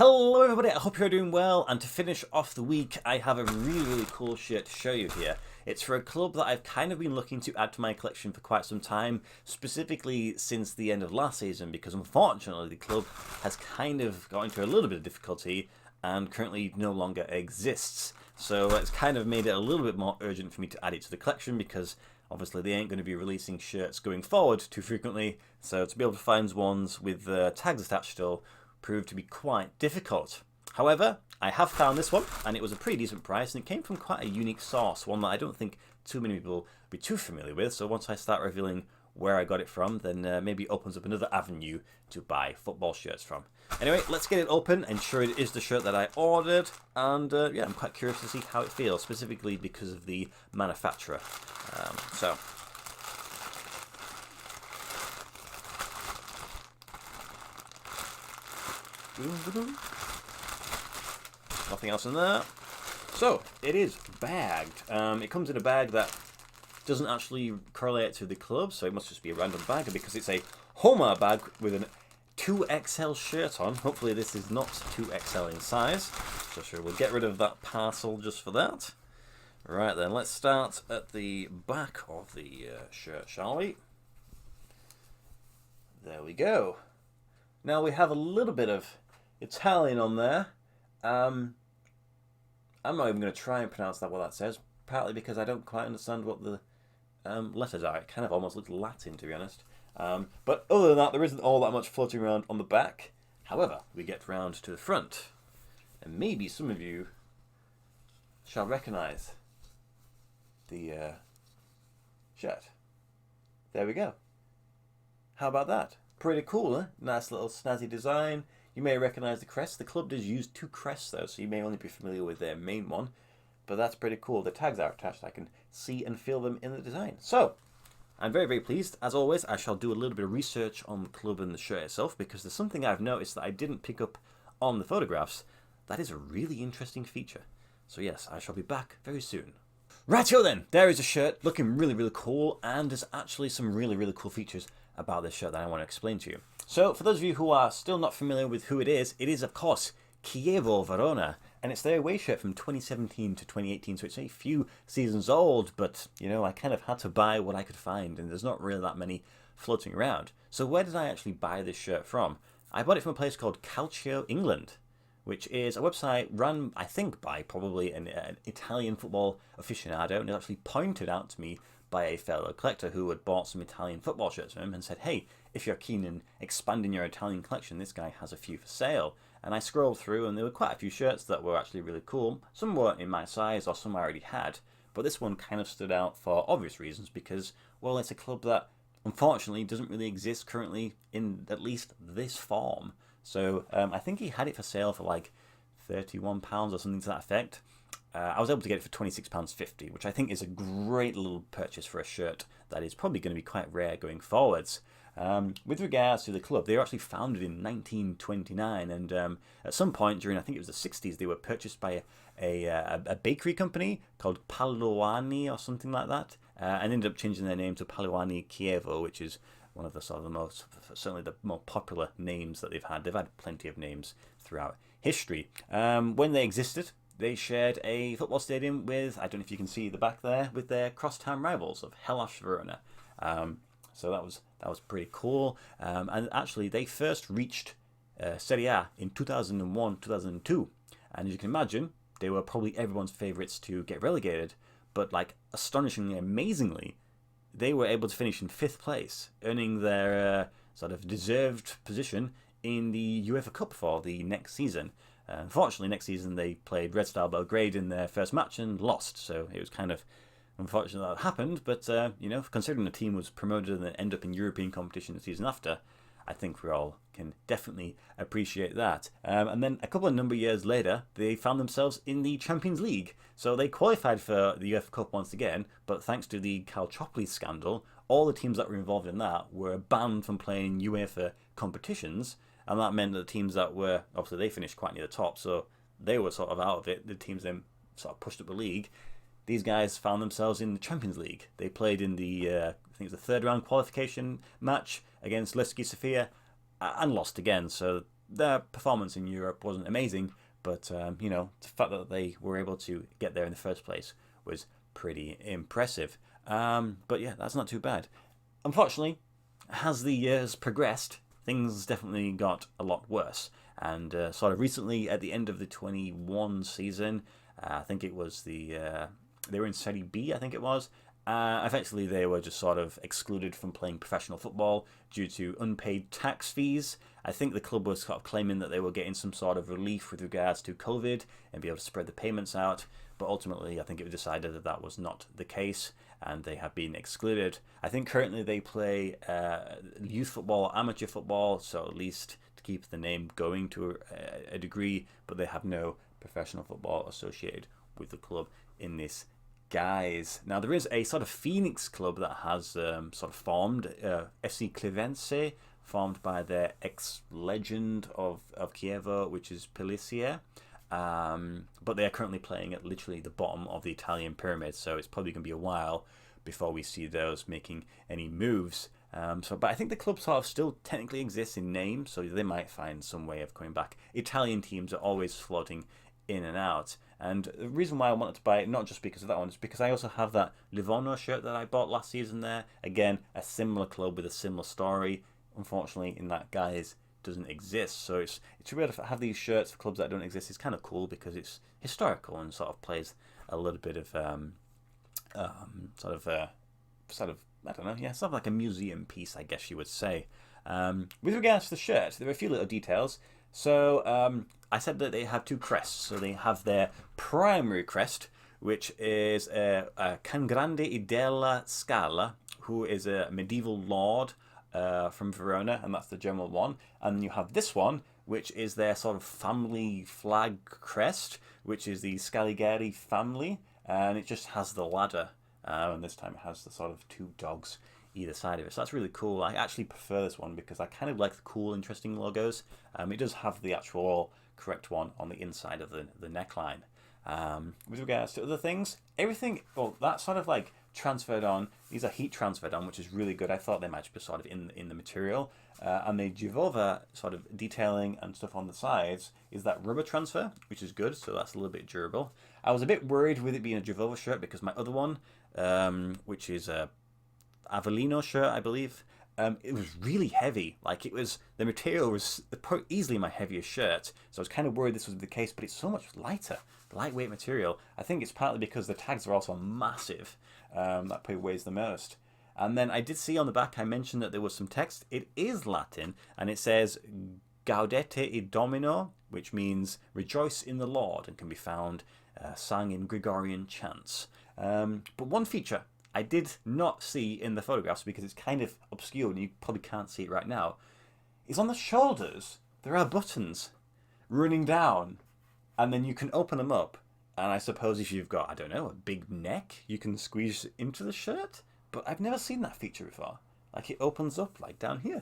Hello everybody, I hope you're doing well, and to finish off the week I have a really cool shirt to show you here. It's for a club that I've kind of been looking to add to my collection for quite some time, specifically since the end of last season, because unfortunately the club has kind of got into a little bit of difficulty and currently no longer exists. So it's kind of made it a little bit more urgent for me to add it to the collection, because obviously they ain't going to be releasing shirts going forward too frequently, so to be able to find ones with tags attached still proved to be quite difficult. However, I have found this one, and it was a pretty decent price, and it came from quite a unique source, one that I don't think too many people will be too familiar with. So once I start revealing where I got it from, then maybe it opens up another avenue to buy football shirts from. Anyway, let's get it open and sure it is the shirt that I ordered, and yeah, I'm quite curious to see how it feels, specifically because of the manufacturer. So nothing else in there. So it is bagged. It comes in a bag that doesn't actually correlate to the club, so it must just be a random bag, because it's a Homa bag with an 2XL shirt on. Hopefully this is not 2XL in size. So sure, we'll get rid of that parcel just for that. Right then, let's start at the back of the shirt, shall we? There we go. Now we have a little bit of Italian on there. I'm not even going to try and pronounce what that says, partly because I don't quite understand what the letters are. It kind of almost looks Latin, to be honest. But other than that, there isn't all that much floating around on the back. However, we get round to the front, and maybe some of you shall recognise the shirt. There we go. How about that? Pretty cool, huh? Nice little snazzy design. You may recognise the crest. The club does use two crests though, so you may only be familiar with their main one. But that's pretty cool. The tags are attached. I can see and feel them in the design. So, I'm very pleased. As always, I shall do a little bit of research on the club and the shirt itself, because there's something I've noticed that I didn't pick up on the photographs. That is a really interesting feature. So yes, I shall be back very soon. Rightio then, there is a shirt looking really cool, and there's actually some really cool features about this shirt that I want to explain to you. So for those of you who are still not familiar with who it is of course Chievo Verona, and it's their away shirt from 2017 to 2018, so it's a few seasons old, but you know, I kind of had to buy what I could find, and there's not really that many floating around. So where did I actually buy this shirt from? I bought it from a place called Calcio England, which is a website run, I think, by probably an Italian football aficionado, and it actually pointed out to me by a fellow collector who had bought some Italian football shirts from him and said, hey, if you're keen in expanding your Italian collection, this guy has a few for sale. And I scrolled through, and there were quite a few shirts that were actually really cool. Some weren't in my size, or some I already had, but this one kind of stood out for obvious reasons, because, well, it's a club that unfortunately doesn't really exist currently in at least this form. So I think he had it for sale for like £31 or something to that effect. I was able to get it for £26.50, which I think is a great little purchase for a shirt that is probably going to be quite rare going forwards. With regards to the club, they were actually founded in 1929, and at some point during, I think it was the 60s, they were purchased by a bakery company called Paluani or something like that, and ended up changing their name to Paluani Chievo, which is one of the sort of the most, certainly the more popular names that they've had. They've had plenty of names throughout history. When they existed, they shared a football stadium with, I don't know if you can see the back there, with their crosstown rivals of Hellas Verona. So that was pretty cool. And actually, they first reached Serie A in 2001, 2002. And as you can imagine, they were probably everyone's favourites to get relegated. But like, astonishingly, amazingly, they were able to finish in 5th place, earning their sort of deserved position in the UEFA Cup for the next season. Unfortunately, next season they played Red Star Belgrade in their first match and lost, so it was kind of unfortunate that happened, but you know, considering the team was promoted and then end up in European competition the season after, I think we all can definitely appreciate that. And then a couple of number of years later, they found themselves in the Champions League. So they qualified for the UEFA Cup once again, but thanks to the Calciopoli scandal, all the teams that were involved in that were banned from playing UEFA competitions, and that meant that the teams that were, obviously they finished quite near the top, so they were sort of out of it. The teams then sort of pushed up the league. These guys found themselves in the Champions League. They played in the, I think it was the 3rd round qualification match against Levski Sofia, and lost again. So their performance in Europe wasn't amazing, but you know, the fact that they were able to get there in the first place was pretty impressive. But yeah, that's not too bad. Unfortunately, as the years progressed, things definitely got a lot worse. And sort of recently, at the end of the 21 season, I think it was they were in Serie B, I think it was. Eventually, they were just sort of excluded from playing professional football due to unpaid tax fees. I think the club was sort of claiming that they were getting some sort of relief with regards to COVID and be able to spread the payments out. But ultimately, I think it was decided that that was not the case, and they have been excluded. I think currently they play youth football, amateur football, so at least to keep the name going to a degree, but they have no professional football associated with the club in this guise. Now, there is a sort of Phoenix club that has sort of formed, FC Clivense, formed by their ex-legend of Chievo, which is Pellissier. But they are currently playing at literally the bottom of the Italian pyramid, so it's probably going to be a while before we see those making any moves. But I think the club sort of still technically exists in name, so they might find some way of coming back. Italian teams are always floating in and out. And the reason why I wanted to buy it, not just because of that one, is because I also have that Livorno shirt that I bought last season there. Again, a similar club with a similar story. Unfortunately, in that guise, doesn't exist. So it's to be able to have these shirts for clubs that don't exist is kind of cool because it's historical and sort of plays a little bit of sort of I don't know, yeah, sort of like a museum piece, I guess you would say. With regards to the shirt, there are a few little details. So I said that they have two crests. So they have their primary crest, which is Can Grande della Scala, who is a medieval lord from Verona, and that's the general one. And you have this one, which is their sort of family flag crest, which is the Scaligeri family, and it just has the ladder. And this time it has the sort of two dogs either side of it. So that's really cool. I actually prefer this one because I kind of like the cool, interesting logos. It does have the actual correct one on the inside of the neckline. With regards to other things, everything, well, that's sort of like transferred on. These are heat transferred on, which is really good. I thought they might be sort of in the material. And the Givova sort of detailing and stuff on the sides is that rubber transfer, which is good. So that's a little bit durable. I was a bit worried with it being a Givova shirt because my other one, which is a Avellino shirt, I believe, it was really heavy. Like, it was, the material was easily my heaviest shirt, so I was kind of worried this was the case, but it's so much lighter, lightweight material. I think it's partly because the tags are also massive, that probably weighs the most. And then I did see on the back, I mentioned that there was some text. It is Latin, and it says Gaudete e Domino, which means rejoice in the Lord, and can be found sung in Gregorian chants. But one feature I did not see in the photographs, because it's kind of obscure and you probably can't see it right now, is on the shoulders there are buttons running down, and then you can open them up, and I suppose if you've got, I don't know, a big neck, you can squeeze into the shirt. But I've never seen that feature before. Like, it opens up like down here.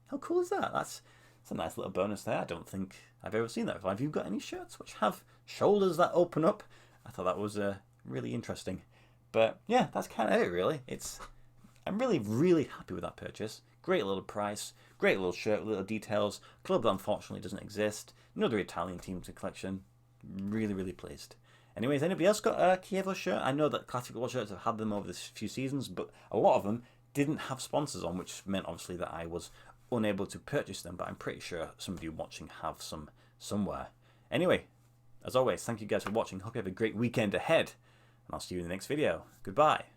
How cool is that? That's a nice little bonus there. I don't think I've ever seen that before. Have you got any shirts which have shoulders that open up? I thought that was really interesting. But yeah, that's kind of it, really. I'm really, really happy with that purchase. Great little price, great little shirt, little details. Club that unfortunately doesn't exist. Another Italian team to collection. Really, really pleased. Anyways, anybody else got a Chievo shirt? I know that Classic Football shirts have had them over this few seasons, but a lot of them didn't have sponsors on, which meant obviously that I was unable to purchase them, but I'm pretty sure some of you watching have some somewhere. Anyway, as always, thank you guys for watching. Hope you have a great weekend ahead, and I'll see you in the next video. Goodbye.